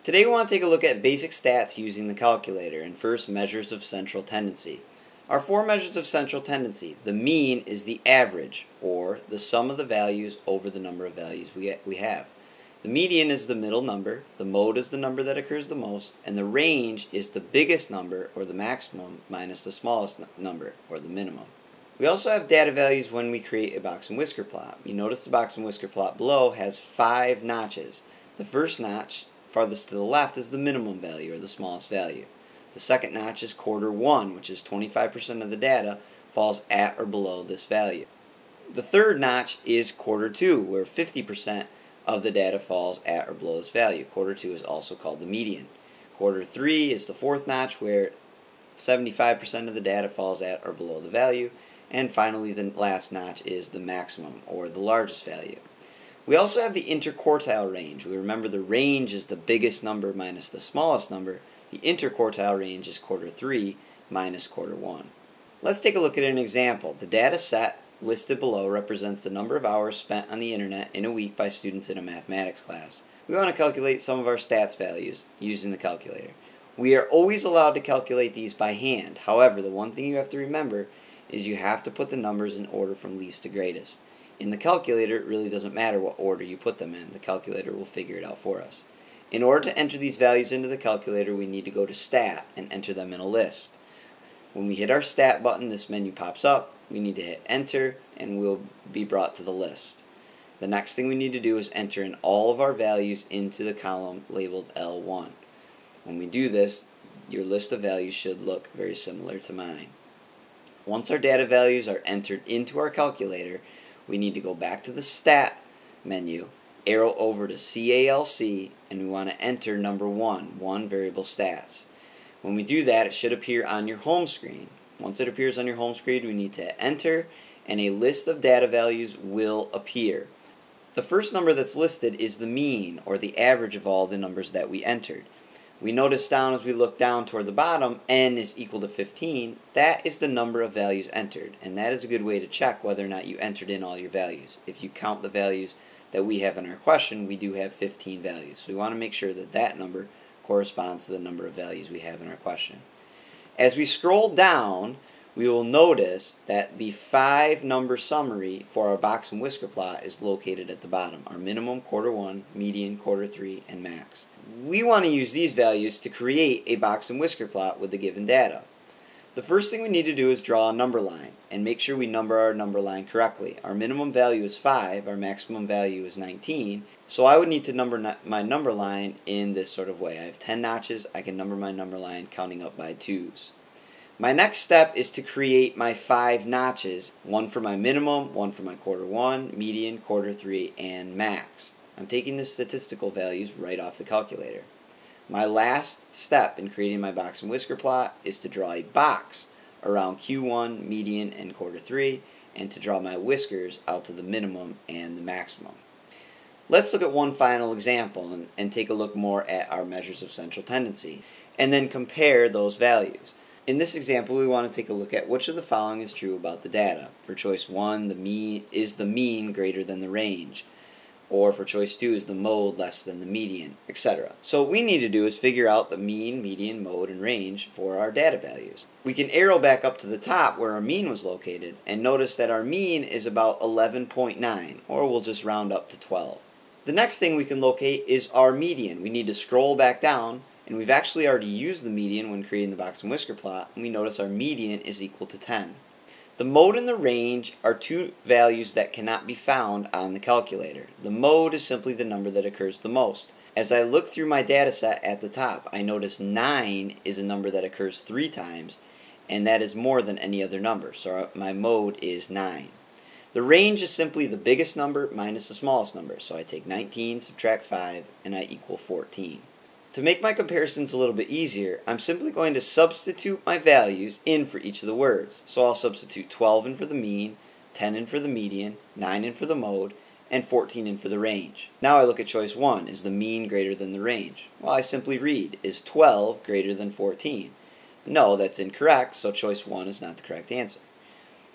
Today we want to take a look at basic stats using the calculator, and first, measures of central tendency. Our four measures of central tendency. The mean is the average, or the sum of the values over the number of values we have. The median is the middle number, the mode is the number that occurs the most, and the range is the biggest number, or the maximum, minus the smallest number, or the minimum. We also have data values when we create a box and whisker plot. You notice the box and whisker plot below has 5 notches. The first notch, farthest to the left, is the minimum value, or the smallest value. The second notch is quarter 1, which is 25% of the data falls at or below this value. The third notch is quarter 2, where 50% of the data falls at or below this value. Quarter 2 is also called the median. Quarter 3 is the fourth notch, where 75% of the data falls at or below the value. And finally, the last notch is the maximum, or the largest value. We also have the interquartile range. We remember the range is the biggest number minus the smallest number. The interquartile range is quarter 3 minus quarter 1. Let's take a look at an example. The data set listed below represents the number of hours spent on the internet in a week by students in a mathematics class. We want to calculate some of our stats values using the calculator. We are always allowed to calculate these by hand. However, the one thing you have to remember is you have to put the numbers in order from least to greatest. In the calculator, it really doesn't matter what order you put them in. The calculator will figure it out for us. In order to enter these values into the calculator, we need to go to Stat and enter them in a list. When we hit our Stat button, this menu pops up. We need to hit Enter, and we'll be brought to the list. The next thing we need to do is enter in all of our values into the column labeled L1. When we do this, your list of values should look very similar to mine. Once our data values are entered into our calculator, we need to go back to the Stat menu, arrow over to CALC, and we want to enter number 1 variable stats. When we do that, it should appear on your home screen. Once it appears on your home screen, we need to enter, and a list of data values will appear. The first number that's listed is the mean, or the average of all the numbers that we entered. We notice down as we look down toward the bottom, n is equal to 15. That is the number of values entered, and that is a good way to check whether or not you entered in all your values. If you count the values that we have in our question, we do have 15 values. So we want to make sure that that number corresponds to the number of values we have in our question. As we scroll down, we will notice that the 5-number summary for our box and whisker plot is located at the bottom. Our minimum, quarter 1, median, quarter 3, and max. We want to use these values to create a box and whisker plot with the given data. The first thing we need to do is draw a number line and make sure we number our number line correctly. Our minimum value is 5, our maximum value is 19, so I would need to number my number line in this sort of way. I have 10 notches, I can number my number line counting up by 2s. My next step is to create my 5 notches, one for my minimum, one for my quarter 1, median, quarter 3, and max. I'm taking the statistical values right off the calculator. My last step in creating my box and whisker plot is to draw a box around Q1, median, and quarter 3, and to draw my whiskers out to the minimum and the maximum. Let's look at one final example and take a look more at our measures of central tendency, and then compare those values. In this example, we want to take a look at which of the following is true about the data. For choice 1, is the mean greater than the range? Or for choice 2, is the mode less than the median, etc. So what we need to do is figure out the mean, median, mode, and range for our data values. We can arrow back up to the top where our mean was located and notice that our mean is about 11.9, or we'll just round up to 12. The next thing we can locate is our median. We need to scroll back down, and we've actually already used the median when creating the box and whisker plot, and we notice our median is equal to 10. The mode and the range are two values that cannot be found on the calculator. The mode is simply the number that occurs the most. As I look through my data set at the top, I notice 9 is a number that occurs 3 times, and that is more than any other number, so my mode is 9. The range is simply the biggest number minus the smallest number, so I take 19, subtract 5, and I equal 14. To make my comparisons a little bit easier, I'm simply going to substitute my values in for each of the words. So I'll substitute 12 in for the mean, 10 in for the median, 9 in for the mode, and 14 in for the range. Now I look at choice 1. Is the mean greater than the range? Well, I simply read, is 12 greater than 14? No, that's incorrect, so choice 1 is not the correct answer.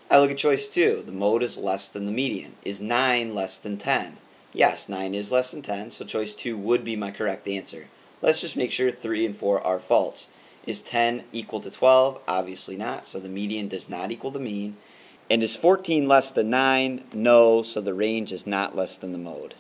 I look at choice 2. The mode is less than the median. Is 9 less than 10? Yes, 9 is less than 10, so choice 2 would be my correct answer. Let's just make sure 3 and 4 are false. Is 10 equal to 12? Obviously not, so the median does not equal the mean. And is 14 less than 9? No, so the range is not less than the mode.